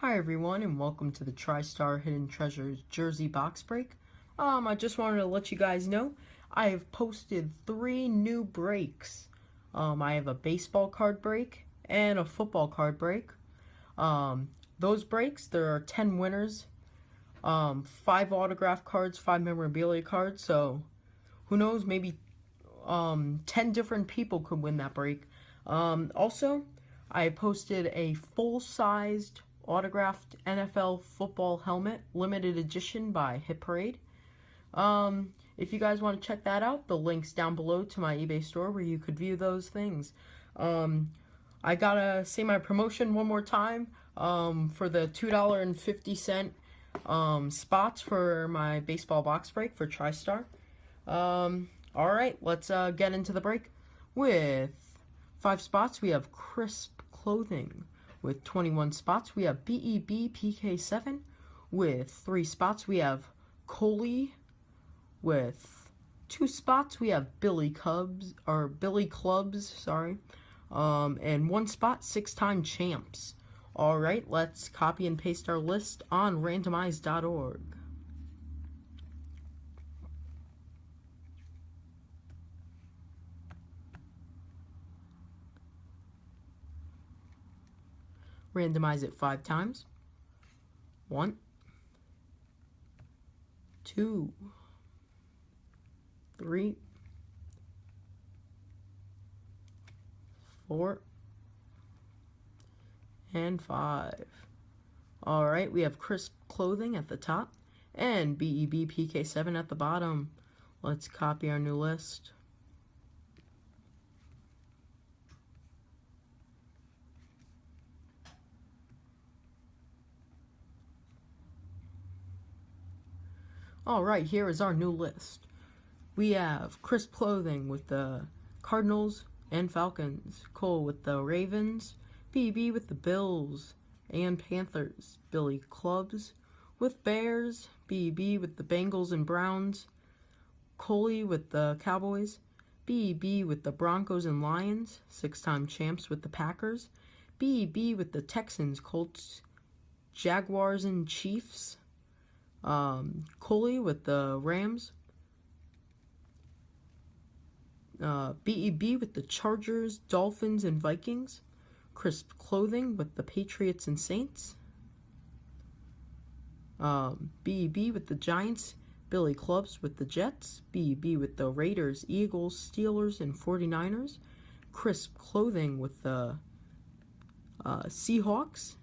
Hi everyone, and welcome to the TriStar Hidden Treasures jersey box break. I just wanted to let you guys know I have posted 3 new breaks. I have a baseball card break and a football card break. Those breaks, there are 10 winners, 5 autograph cards, 5 memorabilia cards, so who knows, maybe 10 different people could win that break. Also, I posted a full-sized autographed NFL football helmet, limited edition by Hit Parade. If you guys want to check that out, the link's down below to my eBay store where you could view those things. I gotta say my promotion one more time for the $2.50 spots for my baseball box break for TriStar. Alright, let's get into the break. With 5 spots, we have Crisp Clothing. With 21 spots, we have BEB PK7. With 3 spots, we have Coley. With 2 spots, we have Billy Clubs, and 1 spot, 6-time champs. Alright, let's copy and paste our list on randomize.org. Randomize it 5 times. 1, 2, 3, 4, and 5. Alright, we have Crisp Clothing at the top and BEB PK7 at the bottom. Let's copy our new list. Alright, here is our new list. We have Crisp Clothing with the Cardinals and Falcons, Cole with the Ravens, BB with the Bills and Panthers, Billy Clubs with Bears, BB with the Bengals and Browns, Coley with the Cowboys, BB with the Broncos and Lions, 6-time champs with the Packers, BB with the Texans, Colts, Jaguars and Chiefs, Coley with the Rams, BEB with the Chargers, Dolphins, and Vikings, Crisp Clothing with the Patriots and Saints, BEB with the Giants, Billy Clubs with the Jets, BEB with the Raiders, Eagles, Steelers, and 49ers, Crisp Clothing with the Seahawks,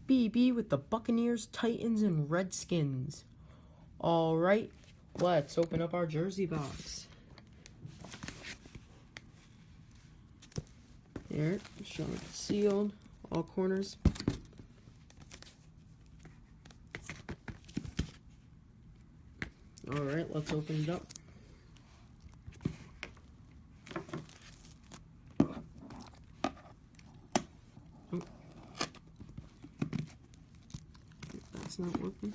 BEB with the Buccaneers, Titans, and Redskins. Alright, let's open up our jersey box. There, showing it sealed, all corners. Alright, let's open it up. That's not working.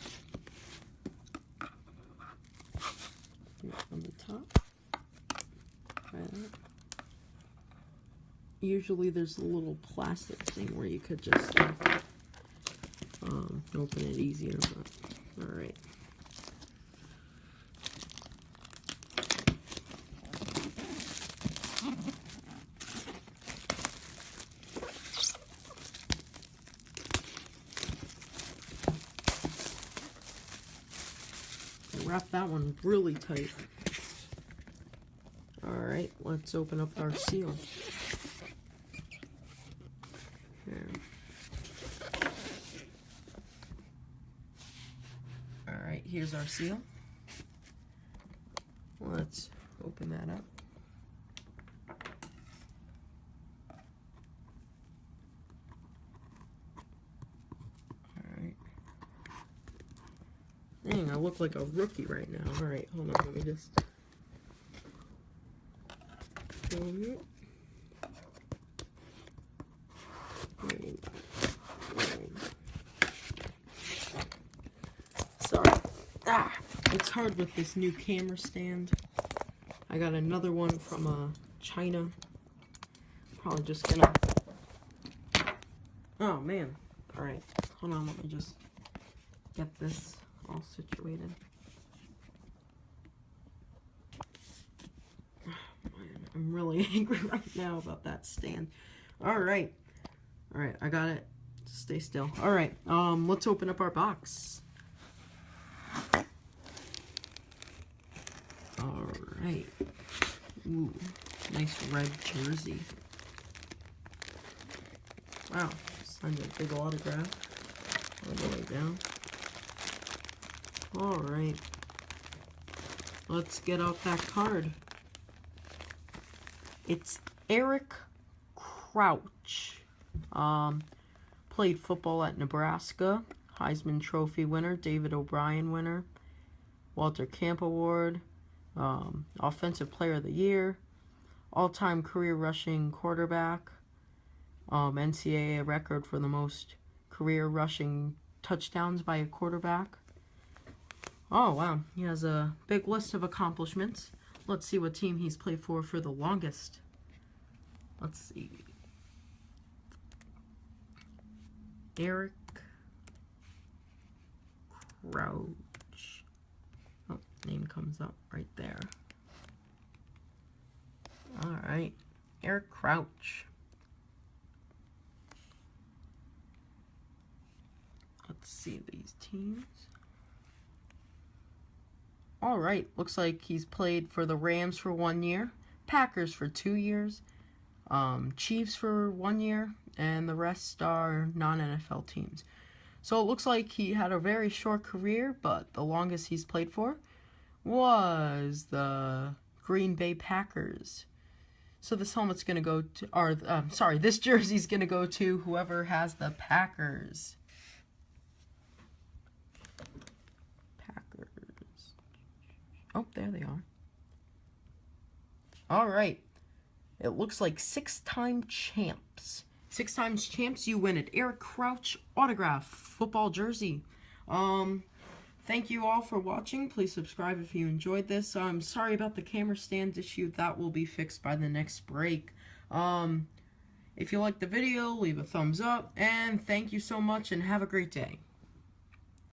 Here on the top. Try that. Usually there's a little plastic thing where you could just open it easier, but alright. Wrap that one really tight. Alright, let's open up our seal. Here. Alright, here's our seal. Let's open that up. Alright. Dang, I look like a rookie right now. Alright, hold on, let me just... Sorry. It's hard with this new camera stand. I got another one from China. Probably just gonna... Oh man, Alright, hold on, let me just get this all situated. I'm really angry right now about that stand. Alright. Alright, I got it. Just stay still. Alright, let's open up our box. Alright. Ooh, nice red jersey. Wow, signed a big autograph all the way down. Alright. Let's get out that card. It's Eric Crouch. Played football at Nebraska. Heisman Trophy winner, David O'Brien winner, Walter Camp Award, Offensive Player of the Year, all-time career rushing quarterback, NCAA record for the most career rushing touchdowns by a quarterback. Oh, wow. He has a big list of accomplishments. Let's see what team he's played for the longest. Let's see. Eric Crouch. Oh, name comes up right there. Alright. Eric Crouch. Let's see these teams. Alright, looks like he's played for the Rams for 1 year, Packers for 2 years, Chiefs for 1 year, and the rest are non-NFL teams. So it looks like he had a very short career, but the longest he's played for was the Green Bay Packers. So this helmet's going to go to, or this jersey's going to go to whoever has the Packers. Oh, there they are. All right. It looks like 6-time champs. 6 times champs, you win it. Eric Crouch autograph football jersey. Thank you all for watching. Please subscribe if you enjoyed this. I'm sorry about the camera stand issue. That will be fixed by the next break. If you liked the video, leave a thumbs up. And thank you so much and have a great day.